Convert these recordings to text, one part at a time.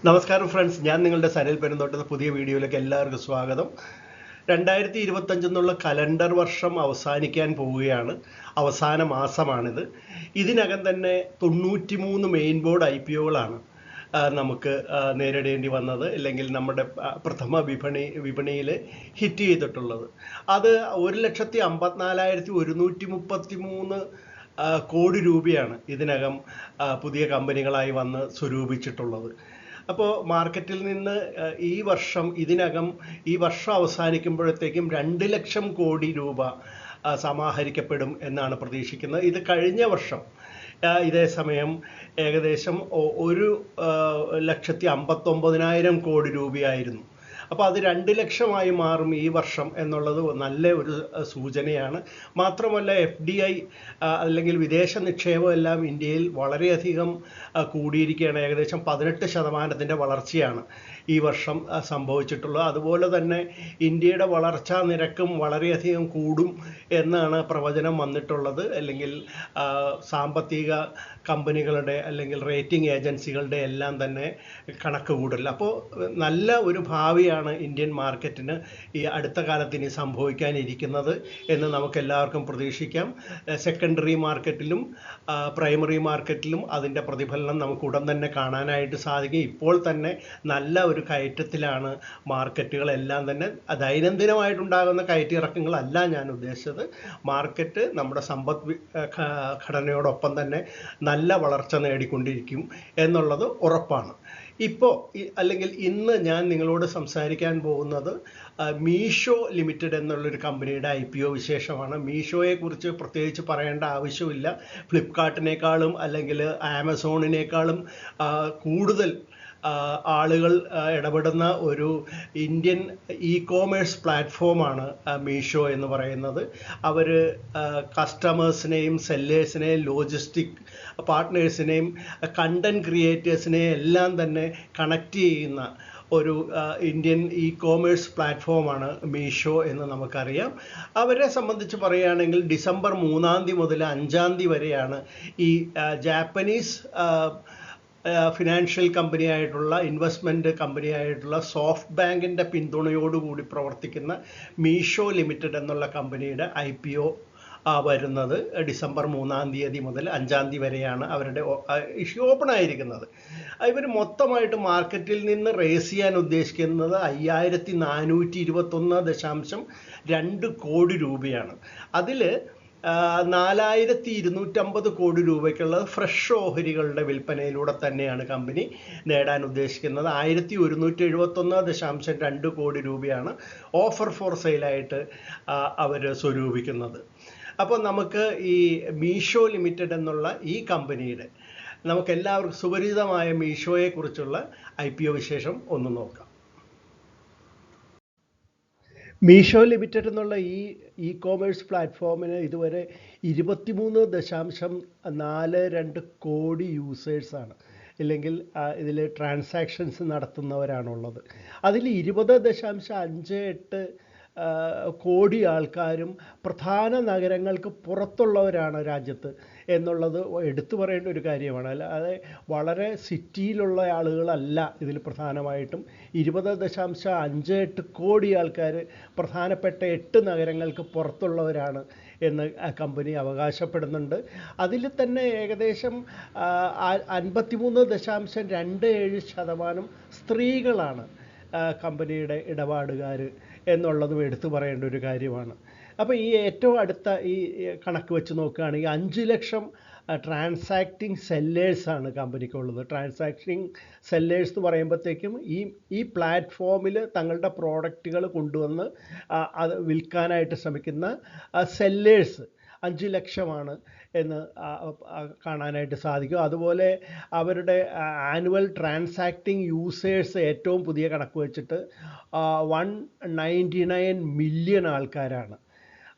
നമസ്കാരം ഫ്രണ്ട്സ്, ഞാൻ നിങ്ങളുടെ സനിൽ പെരുന്തോട്ടത്തെ പുതിയ വീഡിയോയിലേക്ക് എല്ലാവർക്കും സ്വാഗതം. 2025 എന്നുള്ള കലണ്ടർ വർഷം അവസാനിക്കാൻ പോവുകയാണ്. അവസാന മാസമാണിത്. ഇതിനകം തന്നെ 93 മെയിൻ ബോർഡ് IPOകളാണ് നമുക്ക് നേരിടേണ്ടി വന്നത്, അല്ലെങ്കിൽ നമ്മുടെ പ്രഥമ വിപണിയിൽ ഹിറ്റ് ചെയ്തിട്ടുള്ളത്. അത് 1,54,133 കോടി രൂപയാണ് ഇതിനകം പുതിയ കമ്പനികളായി വന്ന് സ്വരൂപിച്ചിട്ടുള്ളത്. അപ്പോൾ മാർക്കറ്റിൽ നിന്ന് ഇതിനകം ഈ വർഷം അവസാനിക്കുമ്പോഴത്തേക്കും 2 ലക്ഷം കോടി രൂപ സമാഹരിക്കപ്പെടും എന്നാണ് പ്രതീക്ഷിക്കുന്നത്. ഇത് കഴിഞ്ഞ വർഷം ഇതേ സമയം ഏകദേശം 1,59,000 കോടി രൂപയായിരുന്നു. അപ്പോൾ അത് 2 ലക്ഷമായി മാറും ഈ വർഷം എന്നുള്ളത് നല്ല ഒരു സൂചനയാണ്. മാത്രമല്ല FDI അല്ലെങ്കിൽ വിദേശ നിക്ഷേപം എല്ലാം ഇന്ത്യയിൽ വളരെയധികം കൂടിയിരിക്കുകയാണ്. ഏകദേശം 18% വളർച്ചയാണ് ഈ വർഷം സംഭവിച്ചിട്ടുള്ളത്. അതുപോലെ തന്നെ ഇന്ത്യയുടെ വളർച്ചാ നിരക്കും വളരെയധികം കൂടും എന്നാണ് പ്രവചനം വന്നിട്ടുള്ളത്. അല്ലെങ്കിൽ സാമ്പത്തിക കമ്പനികളുടെ അല്ലെങ്കിൽ റേറ്റിംഗ് ഏജൻസികളുടെ എല്ലാം തന്നെ കണക്ക് കൂടൽ. അപ്പോൾ നല്ല ഒരു ഭാവിയാണ് ഇന്ത്യൻ മാർക്കറ്റിന് ഈ അടുത്ത കാലത്ത് ഇനി സംഭവിക്കാനിരിക്കുന്നത് എന്ന് നമുക്ക് എല്ലാവർക്കും പ്രതീക്ഷിക്കാം. സെക്കൻഡറി മാർക്കറ്റിലും പ്രൈമറി മാർക്കറ്റിലും അതിൻ്റെ പ്രതിഫലനം നമുക്ക് ഉടൻ തന്നെ കാണാനായിട്ട് സാധിക്കും. ഇപ്പോൾ തന്നെ നല്ല ഒരു കയറ്റത്തിലാണ് മാർക്കറ്റുകളെല്ലാം തന്നെ. ദൈനംദിനമായിട്ടുണ്ടാകുന്ന കയറ്റിറക്കങ്ങളല്ല ഞാൻ ഉദ്ദേശിച്ചത്. മാർക്കറ്റ് നമ്മുടെ സമ്പദ് ഘടനയോടൊപ്പം തന്നെ നല്ല വളർച്ച നേടിക്കൊണ്ടിരിക്കും എന്നുള്ളത് ഉറപ്പാണ്. അല്ലെങ്കിൽ ഇന്ന് ഞാൻ നിങ്ങളോട് സംസാരിക്കാൻ പോകുന്നത് മീഷോ ലിമിറ്റഡ് എന്നുള്ളൊരു കമ്പനിയുടെ IPO വിശേഷമാണ്. മീഷോയെക്കുറിച്ച് പ്രത്യേകിച്ച് പറയേണ്ട ആവശ്യമില്ല. ഫ്ലിപ്കാർട്ടിനേക്കാളും അല്ലെങ്കിൽ ആമസോണിനേക്കാളും കൂടുതൽ ആളുകൾ ഇടപെടുന്ന ഒരു ഇന്ത്യൻ കോമേഴ്സ് പ്ലാറ്റ്ഫോമാണ് മീഷോ എന്ന് പറയുന്നത്. അവർ കസ്റ്റമേഴ്സിനെയും സെല്ലേഴ്സിനെയും ലോജിസ്റ്റിക് പാർട്ട്നേഴ്സിനെയും കണ്ടൻറ് ക്രിയേറ്റേഴ്സിനെയും എല്ലാം തന്നെ കണക്ട് ചെയ്യുന്ന ഒരു ഇന്ത്യൻ കോമേഴ്സ് പ്ലാറ്റ്ഫോമാണ് മീഷോ എന്ന് നമുക്കറിയാം. അവരെ സംബന്ധിച്ച് പറയുകയാണെങ്കിൽ ഡിസംബർ 3 മുതൽ 5 വരെയാണ് ഈ ജാപ്പനീസ് ഫിനാൻഷ്യൽ കമ്പനിയായിട്ടുള്ള ഇൻവെസ്റ്റ്മെൻറ്റ് കമ്പനിയായിട്ടുള്ള സോഫ്റ്റ് ബാങ്കിൻ്റെ പിന്തുണയോടുകൂടി പ്രവർത്തിക്കുന്ന മീഷോ ലിമിറ്റഡ് എന്നുള്ള കമ്പനിയുടെ IPO വരുന്നത്. ഡിസംബർ 3 മുതൽ 5 വരെയാണ് അവരുടെ ഇഷ്യൂ ഓപ്പൺ ആയിരിക്കുന്നത്. ഇവർ മൊത്തമായിട്ട് മാർക്കറ്റിൽ നിന്ന് റേസ് ചെയ്യാൻ ഉദ്ദേശിക്കുന്നത് 5,421.2 കോടി രൂപയാണ്. അതിൽ 4,250 കോടി രൂപയ്ക്കുള്ള ഫ്രഷ് ഓഹരികളുടെ വിൽപ്പനയിലൂടെ തന്നെയാണ് കമ്പനി നേടാൻ ഉദ്ദേശിക്കുന്നത്. 1,171.2 കോടി രൂപയാണ് ഓഫർ ഫോർ സെയിലായിട്ട് അവർ സ്വരൂപിക്കുന്നത്. അപ്പോൾ നമുക്ക് ഈ മീഷോ ലിമിറ്റഡ് എന്നുള്ള ഈ കമ്പനിയുടെ നമുക്കെല്ലാവർക്കും സുപരിചിതമായ മീഷോയെക്കുറിച്ചുള്ള IPO വിശേഷം ഒന്ന് നോക്കാം. മീഷോ ലിമിറ്റഡ് എന്നുള്ള ഈ കോമേഴ്സ് പ്ലാറ്റ്ഫോമിന് ഇതുവരെ 23.42 കോടി യൂസേഴ്സാണ്, അല്ലെങ്കിൽ ഇതിൽ ട്രാൻസാക്ഷൻസ് നടത്തുന്നവരാണുള്ളത്. അതിൽ 20.58 കോടി ആൾക്കാരും പ്രധാന നഗരങ്ങൾക്ക് പുറത്തുള്ളവരാണ് രാജ്യത്ത് എന്നുള്ളത് എടുത്തു പറയേണ്ട ഒരു കാര്യമാണ്. അല്ലാതെ വളരെ സിറ്റിയിലുള്ള ആളുകളല്ല ഇതിൽ പ്രധാനമായിട്ടും. 20.58 കോടി ആൾക്കാർ പ്രധാനപ്പെട്ട 8 നഗരങ്ങൾക്ക് പുറത്തുള്ളവരാണ് എന്ന് കമ്പനി അവകാശപ്പെടുന്നുണ്ട്. അതിൽ തന്നെ ഏകദേശം 53.27% സ്ത്രീകളാണ് കമ്പനിയുടെ ഇടപാടുകാർ എന്നുള്ളതും എടുത്തു പറയേണ്ട ഒരു കാര്യമാണ്. അപ്പോൾ ഈ ഏറ്റവും അടുത്ത ഈ കണക്ക് വെച്ച് നോക്കുകയാണെങ്കിൽ 5 ലക്ഷം ട്രാൻസാക്റ്റിംഗ് സെല്ലേഴ്സാണ് കമ്പനിക്കുള്ളത്. ട്രാൻസാക്റ്റിംഗ് സെല്ലേഴ്സ് എന്ന് പറയുമ്പോഴത്തേക്കും ഈ പ്ലാറ്റ്ഫോമിൽ തങ്ങളുടെ പ്രോഡക്റ്റുകൾ കൊണ്ടുവന്ന് അത് വിൽക്കാനായിട്ട് ശ്രമിക്കുന്ന സെല്ലേഴ്സ് 5 ലക്ഷമാണ് എന്ന് കാണാനായിട്ട് സാധിക്കും. അതുപോലെ അവരുടെ ആനുവൽ ട്രാൻസാക്റ്റിംഗ് യൂസേഴ്സ് ഏറ്റവും പുതിയ കണക്ക് വെച്ചിട്ട് 199 മില്യൺ ആൾക്കാരാണ്.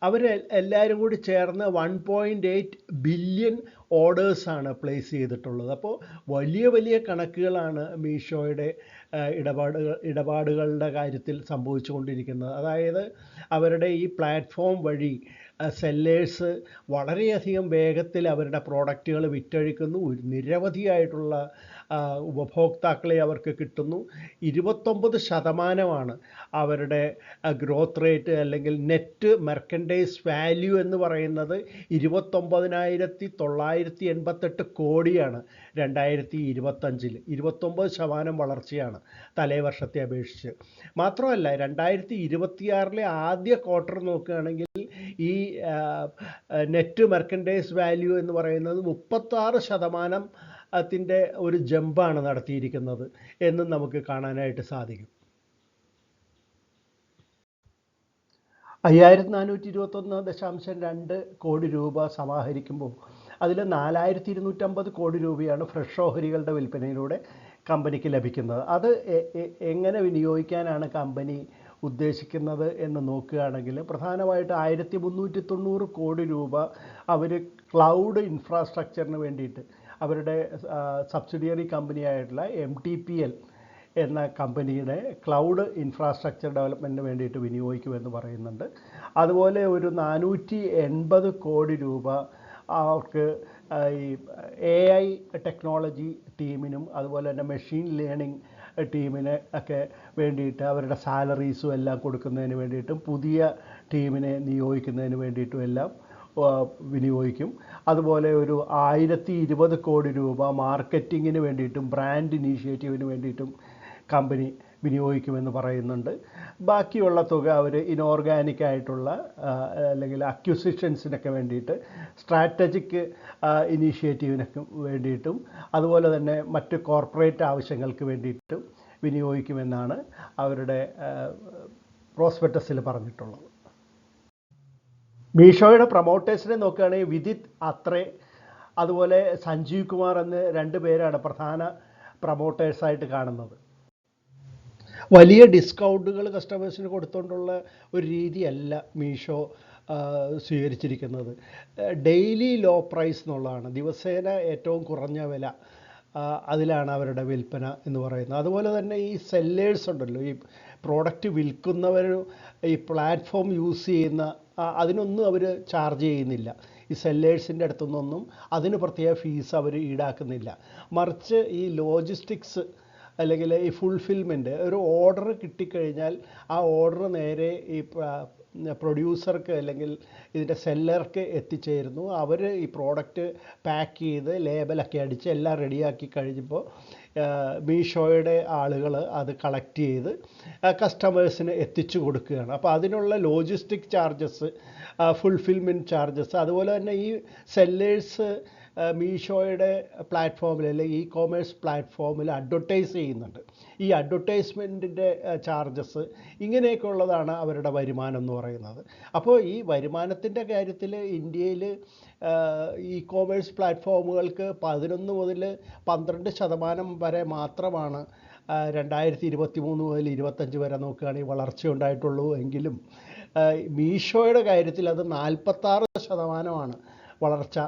അവർ എല്ലാവരും കൂടി ചേർന്ന് 1.8 ബില്യൺ ഓർഡേഴ്സാണ് പ്ലേസ് ചെയ്തിട്ടുള്ളത്. അപ്പോൾ വലിയ കണക്കുകളാണ് മീഷോയുടെ ഇടപാടുകളുടെ കാര്യത്തിൽ സംഭവിച്ചുകൊണ്ടിരിക്കുന്നത്. അതായത് അവരുടെ ഈ പ്ലാറ്റ്ഫോം വഴി സെല്ലേഴ്സ് വളരെയധികം വേഗത്തിൽ അവരുടെ പ്രോഡക്റ്റുകൾ വിറ്റഴിക്കുന്നു. നിരവധിയായിട്ടുള്ള ഉപഭോക്താക്കളെ അവർക്ക് കിട്ടുന്നു. 29% അവരുടെ ഗ്രോത്ത് റേറ്റ്, അല്ലെങ്കിൽ നെറ്റ് മെർക്കൻഡൈസ് വാല്യൂ എന്ന് പറയുന്നത് 29,988 കോടിയാണ് 2025. 29% വളർച്ചയാണ് തലേ വർഷത്തെ അപേക്ഷിച്ച്. മാത്രമല്ല 2026 ആദ്യ ക്വാർട്ടർ നോക്കുകയാണെങ്കിൽ ഈ നെറ്റ് മെർക്കൻഡൈസ് വാല്യൂ എന്ന് പറയുന്നത് 36% ഒരു ജമ്പാണ് നടത്തിയിരിക്കുന്നത് എന്നും നമുക്ക് കാണാനായിട്ട് സാധിക്കും. 5421.2 കോടി രൂപ സമാഹരിക്കുമ്പോൾ അതിൽ 4250 കോടി രൂപയാണ് ഫ്രഷ് ഓഹരികളുടെ വിൽപ്പനയിലൂടെ കമ്പനിക്ക് ലഭിക്കുന്നത്. അത് എങ്ങനെ വിനിയോഗിക്കാനാണ് കമ്പനി ഉദ്ദേശിക്കുന്നത് എന്ന് നോക്കുകയാണെങ്കിൽ പ്രധാനമായിട്ട് 1390 കോടി രൂപ അവർ ക്ലൗഡ് ഇൻഫ്രാസ്ട്രക്ചറിന് വേണ്ടിയിട്ട് അവരുടെ സബ്സിഡിയറി കമ്പനിയായിട്ടുള്ള MTPL എന്ന കമ്പനിയുടെ ക്ലൗഡ് ഇൻഫ്രാസ്ട്രക്ചർ ഡെവലപ്മെൻറ്റിന് വേണ്ടിയിട്ട് വിനിയോഗിക്കുമെന്ന് പറയുന്നുണ്ട്. അതുപോലെ ഒരു 480 കോടി രൂപ അവർക്ക് ഈ AI ടെക്നോളജി ടീമിനും അതുപോലെ തന്നെ മെഷീൻ ലേണിംഗ് ടീമിനെ ഒക്കെ വേണ്ടിയിട്ട് അവരുടെ സാലറീസും എല്ലാം കൊടുക്കുന്നതിന് വേണ്ടിയിട്ടും പുതിയ ടീമിനെ നിയോഗിക്കുന്നതിന് വേണ്ടിയിട്ടും എല്ലാം വിനിയോഗിക്കും. അതുപോലെ ഒരു 1020 കോടി രൂപ മാർക്കറ്റിങ്ങിന് വേണ്ടിയിട്ടും ബ്രാൻഡ് ഇനീഷ്യേറ്റീവിന് വേണ്ടിയിട്ടും കമ്പനി വിനിയോഗിക്കുമെന്ന് പറയുന്നുണ്ട്. ബാക്കിയുള്ള തുക അവർ ഇനോർഗാനിക് ആയിട്ടുള്ള അല്ലെങ്കിൽ അക്വിസിഷൻസിനൊക്കെ വേണ്ടിയിട്ട്, സ്ട്രാറ്റജിക് ഇനീഷ്യേറ്റീവിനൊക്കെ വേണ്ടിയിട്ടും അതുപോലെ തന്നെ മറ്റ് കോർപ്പറേറ്റ് ആവശ്യങ്ങൾക്ക് വേണ്ടിയിട്ടും വിനിയോഗിക്കുമെന്നാണ് അവരുടെ പ്രോസ്പെക്ടസിൽ പറഞ്ഞിട്ടുള്ളത്. മീഷോയുടെ പ്രൊമോട്ടേഴ്സിനെ നോക്കുകയാണെങ്കിൽ വിദിത് അത്രേ അതുപോലെ സഞ്ജീവ് കുമാർ എന്ന് 2 പേരാണ് പ്രധാന പ്രൊമോട്ടേഴ്സായിട്ട് കാണുന്നത്. വലിയ ഡിസ്കൗണ്ടുകൾ കസ്റ്റമേഴ്സിന് കൊടുത്തുകൊണ്ടുള്ള ഒരു രീതിയല്ല മീഷോ സ്വീകരിച്ചിരിക്കുന്നത്. ഡെയിലി ലോ പ്രൈസ് എന്നുള്ളതാണ്, ദിവസേന ഏറ്റവും കുറഞ്ഞ വില, അതിലാണ് അവരുടെ വിൽപ്പന എന്ന് പറയുന്നത്. അതുപോലെ തന്നെ ഈ സെല്ലേഴ്സ് ഉണ്ടല്ലോ, ഈ പ്രോഡക്റ്റ് വിൽക്കുന്നവർ ഈ പ്ലാറ്റ്ഫോം യൂസ് ചെയ്യുന്ന അതിനൊന്നും അവർ ചാർജ് ചെയ്യുന്നില്ല. ഈ സെല്ലേഴ്സിൻ്റെ അടുത്തുനിന്നൊന്നും അതിന് പ്രത്യേക ഫീസ് അവർ ഈടാക്കുന്നില്ല. മറിച്ച് ഈ ലോജിസ്റ്റിക്സ് അല്ലെങ്കിൽ ഈ ഫുൾഫിൽമെൻറ്റ്, ഒരു ഓർഡർ കിട്ടിക്കഴിഞ്ഞാൽ ആ ഓർഡർ നേരെ ഈ പ്രൊഡ്യൂസർക്ക് അല്ലെങ്കിൽ ഇതിൻ്റെ സെല്ലർക്ക് എത്തിച്ചേരുന്നു. അവർ ഈ പ്രോഡക്റ്റ് പാക്ക് ചെയ്ത് ലേബലൊക്കെ അടിച്ച് എല്ലാം റെഡിയാക്കി കഴിഞ്ഞപ്പോൾ മീഷോയുടെ ആളുകൾ അത് കളക്ട് ചെയ്ത് കസ്റ്റമേഴ്സിന് എത്തിച്ചു കൊടുക്കുകയാണ്. അപ്പോൾ അതിനുള്ള ലോജിസ്റ്റിക് ചാർജസ്, ഫുൾഫിൽമെൻറ്റ് ചാർജസ്, അതുപോലെ തന്നെ ഈ സെല്ലേഴ്സ് മീഷോയുടെ പ്ലാറ്റ്ഫോമിൽ അല്ലെങ്കിൽ ഇ-കോമേഴ്സ് പ്ലാറ്റ്ഫോമിൽ അഡ്വർടൈസ് ചെയ്യുന്നുണ്ട്. ഈ അഡ്വർടൈസ്മെൻറ്റിൻ്റെ ചാർജസ്, ഇങ്ങനെയൊക്കെ ഉള്ളതാണ് അവരുടെ വരുമാനം എന്ന് പറയുന്നത്. അപ്പോൾ ഈ വരുമാനത്തിൻ്റെ കാര്യത്തിൽ ഇന്ത്യയിൽ ഇ-കോമേഴ്സ് പ്ലാറ്റ്ഫോമുകൾക്ക് 11 മുതൽ 12% വരെ മാത്രമാണ് 2023 മുതൽ 25 വരെ നോക്കുകയാണെങ്കിൽ വളർച്ച ഉണ്ടായിട്ടുള്ളൂ. എങ്കിലും മീഷോയുടെ കാര്യത്തിൽ അത് 46% വളർച്ച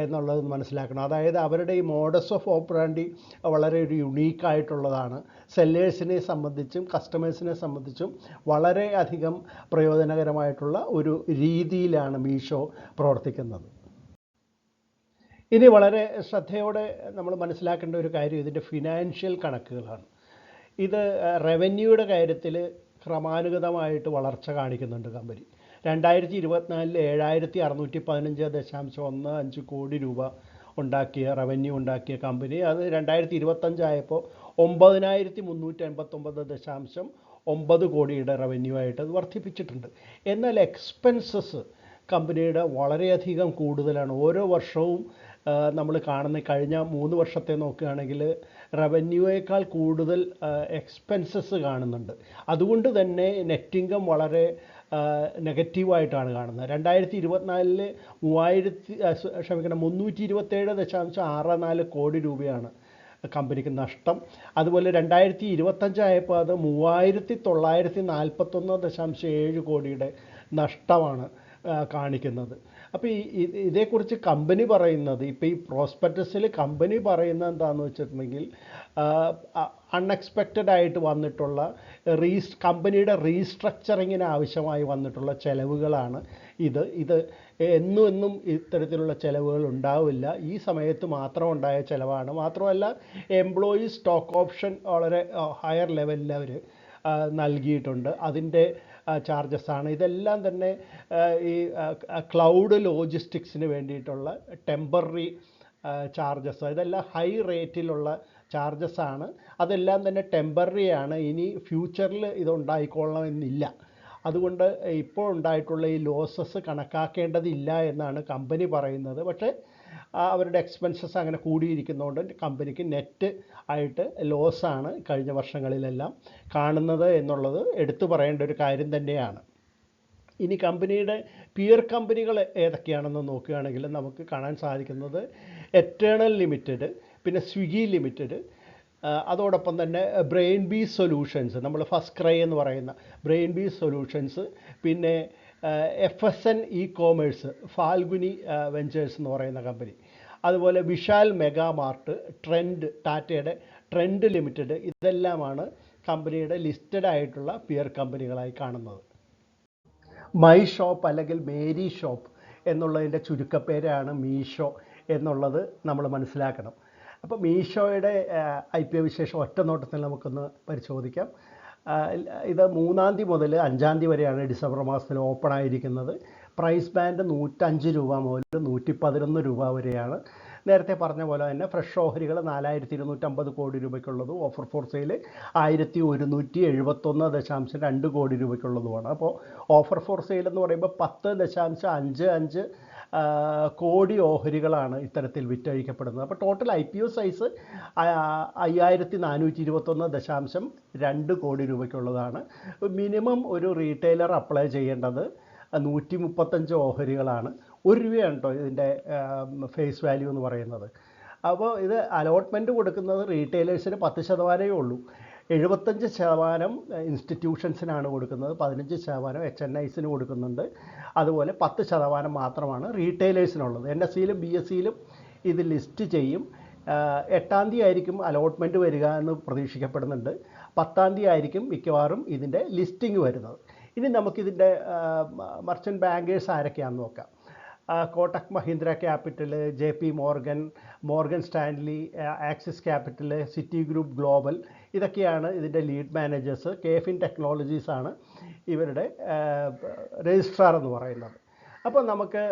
എന്നുള്ളത് മനസ്സിലാക്കണം. അതായത് അവരുടെ ഈ മോഡസ് ഓഫ് ഓപ്പറാൻഡി വളരെ ഒരു യുണീക്കായിട്ടുള്ളതാണ്. സെല്ലേഴ്സിനെ സംബന്ധിച്ചും കസ്റ്റമേഴ്സിനെ സംബന്ധിച്ചും വളരെ അധികം പ്രയോജനകരമായിട്ടുള്ള ഒരു രീതിയിലാണ് മീഷോ പ്രവർത്തിക്കുന്നത്. ഇനി വളരെ ശ്രദ്ധയോടെ നമ്മൾ മനസ്സിലാക്കേണ്ട ഒരു കാര്യം ഇതിൻ്റെ ഫിനാൻഷ്യൽ കണക്കുകളാണ്. ഇത് റവന്യൂയുടെ കാര്യത്തിൽ ക്രമാനുഗതമായിട്ട് വളർച്ച കാണിക്കുന്നുണ്ട് കമ്പനി. 2024 7,615.15 കോടി രൂപ റവന്യൂ ഉണ്ടാക്കിയ കമ്പനി അത് 2025 ആയപ്പോൾ 9,389.9 കോടിയുടെ റവന്യൂ ആയിട്ട് അത് വർദ്ധിപ്പിച്ചിട്ടുണ്ട്. എന്നാൽ എക്സ്പെൻസസ് കമ്പനിയുടെ വളരെയധികം കൂടുതലാണ്. ഓരോ വർഷവും നമ്മൾ കാണുന്ന കഴിഞ്ഞ 3 വർഷത്തെ നോക്കുകയാണെങ്കിൽ റവന്യൂയേക്കാൾ കൂടുതൽ എക്സ്പെൻസസ് കാണുന്നുണ്ട്. അതുകൊണ്ട് തന്നെ നെറ്റ് ഇൻകം വളരെ നെഗറ്റീവായിട്ടാണ് കാണുന്നത്. 2024 327.64 കോടി രൂപയാണ് കമ്പനിക്ക് നഷ്ടം. അതുപോലെ 2025 ആയപ്പോൾ അത് 3,941.7 കോടിയുടെ നഷ്ടമാണ് കാണിക്കുന്നത്. അപ്പോൾ ഇതേക്കുറിച്ച് കമ്പനി പറയുന്നത്, ഇപ്പോൾ ഈ പ്രോസ്പെക്ടസിൽ കമ്പനി പറയുന്നത് എന്താണെന്ന് വെച്ചിട്ടുണ്ടെങ്കിൽ അൺഎക്സ്പെക്റ്റഡ് ആയിട്ട് വന്നിട്ടുള്ള കമ്പനിയുടെ റീസ്ട്രക്ചറിങ്ങിന് ആവശ്യമായി വന്നിട്ടുള്ള ചെലവുകളാണ് ഇത് എന്നും എന്നും ഇത്തരത്തിലുള്ള ചിലവുകൾ ഉണ്ടാവില്ല. ഈ സമയത്ത് മാത്രം ഉണ്ടായ ചിലവാണ്. മാത്രമല്ല എംപ്ലോയി സ്റ്റോക്ക് ഓപ്ഷൻ വളരെ ഹയർ ലെവലിൽ അവർ നൽകിയിട്ടുണ്ട്. അതിൻ്റെ ചാർജസ് ആണ്. ഇതെല്ലാം തന്നെ ഈ ക്ലൗഡ് ലോജിസ്റ്റിക്സിന് വേണ്ടിയിട്ടുള്ള ടെമ്പററി ചാർജസ്, ഇതെല്ലാം ഹൈ റേറ്റിലുള്ള ചാർജസ് ആണ്. അതെല്ലാം തന്നെ ടെമ്പററി ആണ്. ഇനി ഫ്യൂച്ചറിൽ ഇതുണ്ടായിക്കൊള്ളണമെന്നില്ല. അതുകൊണ്ട് ഇപ്പോൾ ഉണ്ടായിട്ടുള്ള ഈ ലോസസ് കണക്കാക്കേണ്ടതില്ല എന്നാണ് കമ്പനി പറയുന്നത്. പക്ഷേ അവരുടെ എക്സ്പെൻസസ് അങ്ങനെ കൂടിയിരിക്കുന്നതുകൊണ്ട് കമ്പനിക്ക് നെറ്റ് ആയിട്ട് ലോസാണ് കഴിഞ്ഞ വർഷങ്ങളിലെല്ലാം കാണുന്നത് എന്നുള്ളത് എടുത്തു പറയേണ്ട ഒരു കാര്യം തന്നെയാണ്. ഇനി കമ്പനിയുടെ പിയർ കമ്പനികൾ ഏതൊക്കെയാണെന്ന് നോക്കുകയാണെങ്കിൽ നമുക്ക് കാണാൻ സാധിക്കുന്നത് എറ്റേണൽ ലിമിറ്റഡ്, പിന്നെ സ്വിഗ്ഗി ലിമിറ്റഡ്, അതോടൊപ്പം തന്നെ ബ്രെയിൻ ബീസ് സൊല്യൂഷൻസ്, നമ്മൾ ഫസ്റ്റ് ക്രൈ എന്ന് പറയുന്ന ബ്രെയിൻ ബീസ് സൊല്യൂഷൻസ്, പിന്നെ FSN e commerce, Falguni ventures എന്ന് പറയുന്ന കമ്പനി, അതുപോലെ വിശാൽ മെഗാ മാർട്ട്, ട്രെൻഡ്, ടാറ്റയുടെ ട്രെൻഡ് ലിമിറ്റഡ്, ഇതെല്ലാമാണ് കമ്പനിയുടെ ലിസ്റ്റഡ് ആയിട്ടുള്ള പിയർ കമ്പനികളായി കാണുന്നത്. മൈ ഷോപ്പ് അല്ലെങ്കിൽ മേരി ഷോപ്പ് എന്നുള്ളതിൻ്റെ ചുരുക്കപ്പേരാണ് മീഷോ എന്നുള്ളത് നമ്മൾ മനസ്സിലാക്കണം. അപ്പോൾ മീഷോയുടെ IPO വിശേഷം ഒറ്റ നോട്ടത്തിൽ നമുക്കൊന്ന് പരിശോധിക്കാം. ഇത് 3-ാം തീയതി മുതൽ 5-ാം തീയതി വരെയാണ് ഡിസംബർ മാസത്തിൽ ഓപ്പൺ ആയിരിക്കുന്നത്. പ്രൈസ് ബാൻഡ് 105 രൂപ മുതൽ 111 രൂപ വരെയാണ്. നേരത്തെ പറഞ്ഞ പോലെ തന്നെ ഫ്രഷ് ഓഹരികൾ 4250 കോടി രൂപയ്ക്കുള്ളതും ഓഫർ ഫോർ സെയിൽ 1171.2 കോടി രൂപയ്ക്കുള്ളതുമാണ്. അപ്പോൾ ഓഫർ ഫോർ സെയിൽ എന്ന് പറയുമ്പോൾ 10.55 കോടി ഓഹരികളാണ് ഇത്തരത്തിൽ വിറ്റഴിക്കപ്പെടുന്നത്. അപ്പോൾ ടോട്ടൽ IPO സൈസ് 5421.2 കോടി രൂപയ്ക്കുള്ളതാണ്. മിനിമം ഒരു റീറ്റെയിലർ അപ്ലൈ ചെയ്യേണ്ടത് 135 ഓഹരികളാണ്. 1 രൂപയാണ് കേട്ടോ ഇതിൻ്റെ ഫേസ് വാല്യൂ എന്ന് പറയുന്നത്. അപ്പോൾ ഇത് അലോട്ട്മെൻറ്റ് കൊടുക്കുന്നത് റീറ്റെയിലേഴ്സിന് 10% ഉള്ളൂ. 75% ഇൻസ്റ്റിറ്റ്യൂഷൻസിനാണ് കൊടുക്കുന്നത്, 15% HNIസിന് കൊടുക്കുന്നുണ്ട്. അതുപോലെ 10% മാത്രമാണ് റീറ്റെയിലേഴ്സിനുള്ളത്. NSEയിലും BSEയിലും ഇത് ലിസ്റ്റ് ചെയ്യും. 8-ാം തീയതി ആയിരിക്കും അലോട്ട്മെൻറ്റ് വരിക എന്ന് പ്രതീക്ഷിക്കപ്പെടുന്നുണ്ട്. 10-ാം തീയതി ആയിരിക്കും മിക്കവാറും ഇതിൻ്റെ ലിസ്റ്റിംഗ് വരുന്നത്. ഇനി നമുക്കിതിൻ്റെ മർച്ചൻ്റ് ബാങ്കേഴ്സ് ആരൊക്കെയാണെന്ന് നോക്കാം. Kotak Mahindra capital, JP Morgan, Morgan Stanley, axis capital, city group global, ഇതൊക്കെയാണ് ഇതിൻ്റെ ലീഡ് മാനേജേഴ്സ്. KFin ടെക്നോളജീസ് ആണ് ഇവരുടെ രജിസ്ട്രാർ എന്ന് പറയുന്നത്. അപ്പോൾ നമുക്ക്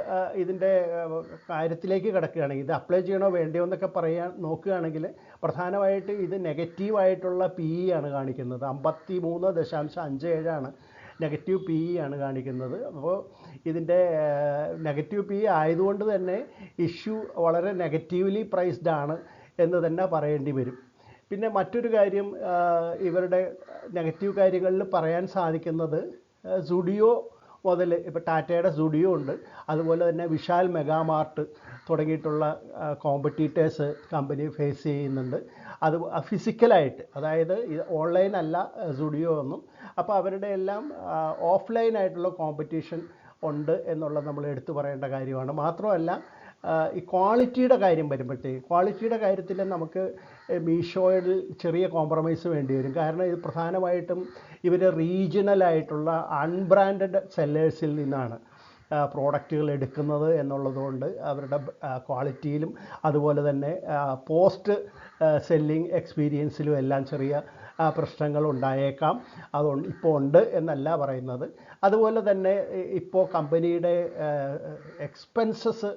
ഇതിൻ്റെ കാര്യത്തിലേക്ക് കിടക്കുകയാണെങ്കിൽ ഇത് അപ്ലൈ ചെയ്യണോ വേണ്ടയോ എന്നൊക്കെ പറയാൻ നോക്കുകയാണെങ്കിൽ പ്രധാനമായിട്ട് ഇത് നെഗറ്റീവായിട്ടുള്ള PE ആണ് കാണിക്കുന്നത്. 53.57 നെഗറ്റീവ് PE ആണ് കാണിക്കുന്നത്. അപ്പോൾ ഇതിൻ്റെ നെഗറ്റീവ് PE ആയതുകൊണ്ട് തന്നെ ഇഷ്യൂ വളരെ നെഗറ്റീവ്ലി പ്രൈസ്ഡ് ആണ് എന്ന് തന്നെ പറയേണ്ടി വരും. പിന്നെ മറ്റൊരു കാര്യം ഇവരുടെ നെഗറ്റീവ് കാര്യങ്ങളിൽ പറയാൻ സാധിക്കുന്നത് സുഡിയോ മുതൽ ഇപ്പോൾ ടാറ്റയുടെ സുഡിയോ ഉണ്ട്, അതുപോലെ തന്നെ വിശാൽ മെഗാമാർട്ട് തുടങ്ങിയിട്ടുള്ള കോമ്പറ്റീറ്റേഴ്സ് കമ്പനി ഫേസ് ചെയ്യുന്നുണ്ട്. അത് ഫിസിക്കലായിട്ട്, അതായത് ഓൺലൈൻ അല്ല സുഡിയോ ഒന്നും. അപ്പോൾ അവരുടെ എല്ലാം ഓഫ്ലൈനായിട്ടുള്ള കോമ്പറ്റീഷൻ ഉണ്ട് എന്നുള്ളത് നമ്മൾ എടുത്തു പറയേണ്ട കാര്യമാണ്. മാത്രമല്ല ഈ ക്വാളിറ്റിയുടെ കാര്യം വരുമ്പോഴത്തേക്ക്, ക്വാളിറ്റിയുടെ കാര്യത്തിൽ നമുക്ക് മീഷോയിൽ ചെറിയ കോംപ്രമൈസ് വേണ്ടി വരും. കാരണം ഇത് പ്രധാനമായിട്ടും ഇവർ റീജിയണലായിട്ടുള്ള അൺബ്രാൻഡഡ് സെല്ലേഴ്സിൽ നിന്നാണ് പ്രോഡക്റ്റുകൾ എടുക്കുന്നത് എന്നുള്ളതുകൊണ്ട് അവരുടെ ക്വാളിറ്റിയിലും അതുപോലെ തന്നെ പോസ്റ്റ് സെല്ലിംഗ് എക്സ്പീരിയൻസിലും എല്ലാം ചെറിയ പ്രശ്നങ്ങൾ ഉണ്ടായേക്കാം. അതുകൊണ്ട് ഇപ്പോൾ ഉണ്ട് എന്നല്ല പറയുന്നത്. അതുപോലെ തന്നെ ഇപ്പോൾ കമ്പനിയുടെ എക്സ്പെൻസസ്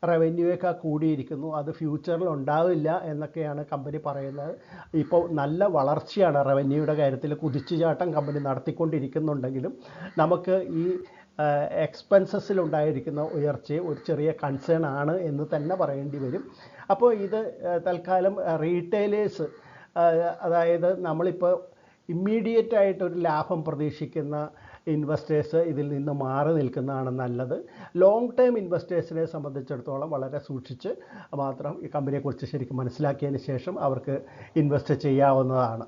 റവന്യൂയേക്കാൾ കൂടിയിരിക്കുന്നു. അത് ഫ്യൂച്ചറിൽ ഉണ്ടാവില്ല എന്നൊക്കെയാണ് കമ്പനി പറയുന്നത്. ഇപ്പോൾ നല്ല വളർച്ചയാണ് റവന്യൂയുടെ കാര്യത്തിൽ, കുതിച്ചുചാട്ടം കമ്പനി നടത്തിക്കൊണ്ടിരിക്കുന്നുണ്ടെങ്കിലും നമുക്ക് ഈ എക്സ്പെൻസസിലുണ്ടായിരിക്കുന്ന ഉയർച്ചയെ ഒരു ചെറിയ കൺസേൺ ആണ് എന്ന് തന്നെ പറയേണ്ടി വരും. അപ്പോൾ ഇത് തൽക്കാലം റീറ്റെയിലേഴ്സ്, അതായത് നമ്മളിപ്പോൾ ഇമ്മീഡിയറ്റ് ആയിട്ടൊരു ലാഭം പ്രതീക്ഷിക്കുന്ന ഇൻവെസ്റ്റേഴ്സ് ഇതിൽ നിന്ന് മാറി നിൽക്കുന്നതാണ് നല്ലത്. ലോങ് ടേം ഇൻവെസ്റ്റേഴ്സിനെ സംബന്ധിച്ചിടത്തോളം വളരെ സൂക്ഷിച്ച് മാത്രം ഈ കമ്പനിയെക്കുറിച്ച് ശരിക്കും മനസ്സിലാക്കിയതിന് ശേഷം അവർക്ക് ഇൻവെസ്റ്റ് ചെയ്യാവുന്നതാണ്.